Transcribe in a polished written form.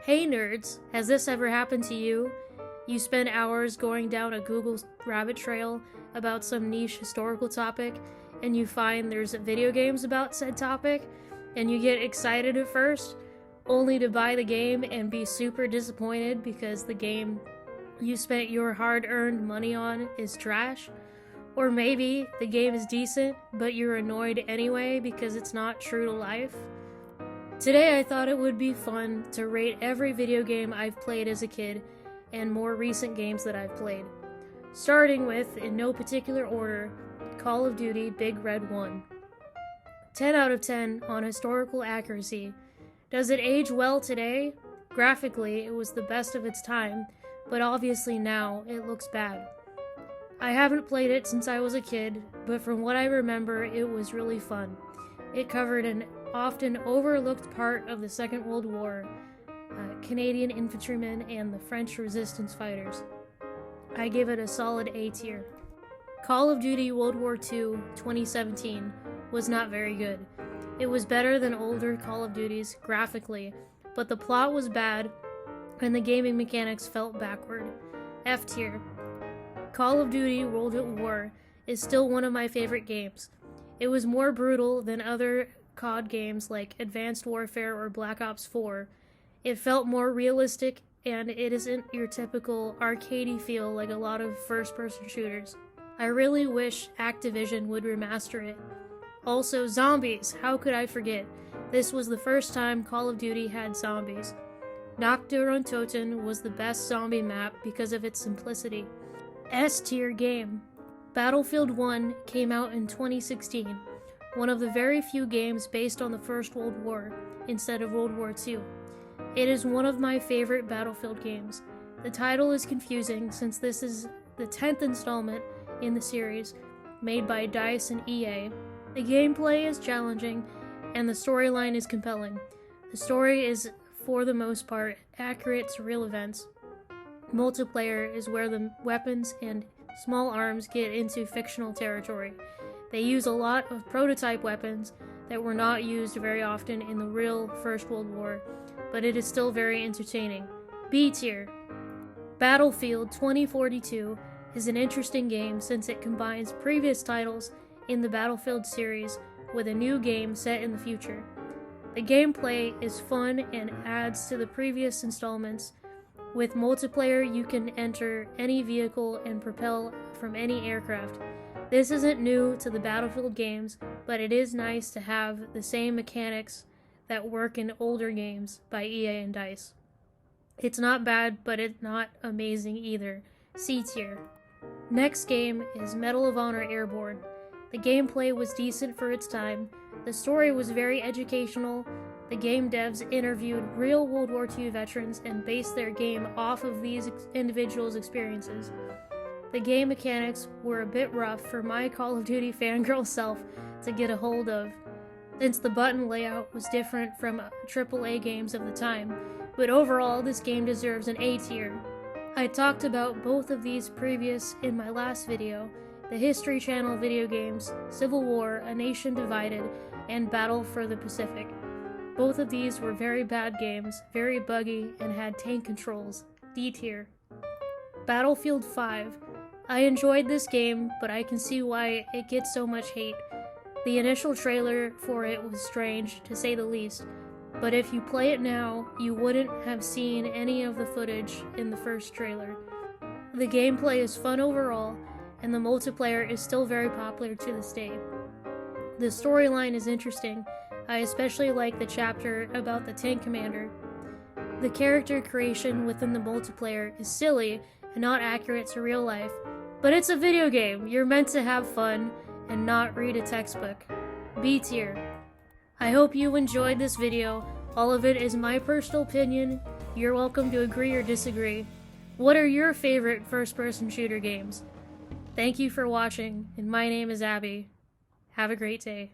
Hey nerds, has this ever happened to you? You spend hours going down a Google rabbit trail about some niche historical topic, and you find there's video games about said topic, and you get excited at first, only to buy the game and be super disappointed because the game you spent your hard-earned money on is trash? Or maybe the game is decent, but you're annoyed anyway because it's not true to life? Today I thought it would be fun to rate every video game I've played as a kid and more recent games that I've played. Starting with, in no particular order, Call of Duty Big Red 1. 10 out of 10 on historical accuracy. Does it age well today? Graphically, it was the best of its time, but obviously now it looks bad. I haven't played it since I was a kid, but from what I remember, it was really fun. It covered an often overlooked part of the Second World War, Canadian infantrymen and the French resistance fighters. I give it a solid A tier. Call of Duty World War II 2017 was not very good. It was better than older Call of Duties graphically, but the plot was bad and the gaming mechanics felt backward. F tier. Call of Duty World at War is still one of my favorite games. It was more brutal than other COD games like Advanced Warfare or Black Ops 4. It felt more realistic, and it isn't your typical arcadey feel like a lot of first-person shooters. I really wish Activision would remaster it. Also, zombies, how could I forget? This was the first time Call of Duty had zombies. Nacht der Untoten was the best zombie map because of its simplicity. S-tier game. Battlefield 1 came out in 2016, one of the very few games based on the First World War instead of World War II. It is one of my favorite Battlefield games. The title is confusing since this is the 10th installment in the series, made by DICE and EA. The gameplay is challenging, and the storyline is compelling. The story is, for the most part, accurate to real events. Multiplayer is where the weapons and small arms get into fictional territory. They use a lot of prototype weapons that were not used very often in the real First World War, but it is still very entertaining. B tier. Battlefield 2042 is an interesting game since it combines previous titles in the Battlefield series with a new game set in the future. The gameplay is fun and adds to the previous installments. With multiplayer, you can enter any vehicle and propel from any aircraft. This isn't new to the Battlefield games, but it is nice to have the same mechanics that work in older games by EA and DICE. It's not bad, but it's not amazing either. C tier. Next game is Medal of Honor Airborne. The gameplay was decent for its time. The story was very educational. The game devs interviewed real World War II veterans and based their game off of these individuals' experiences. The game mechanics were a bit rough for my Call of Duty fangirl self to get a hold of, since the button layout was different from AAA games of the time, but overall this game deserves an A tier. I talked about both of these previous in my last video, the History Channel video games, Civil War, A Nation Divided, and Battle for the Pacific. Both of these were very bad games, very buggy, and had tank controls. D tier. Battlefield 5. I enjoyed this game, but I can see why it gets so much hate. The initial trailer for it was strange, to say the least, but if you play it now, you wouldn't have seen any of the footage in the first trailer. The gameplay is fun overall, and the multiplayer is still very popular to this day. The storyline is interesting. I especially like the chapter about the tank commander. The character creation within the multiplayer is silly and not accurate to real life, but it's a video game. You're meant to have fun and not read a textbook. B tier. I hope you enjoyed this video. All of it is my personal opinion. You're welcome to agree or disagree. What are your favorite first-person shooter games? Thank you for watching, and my name is Abby. Have a great day.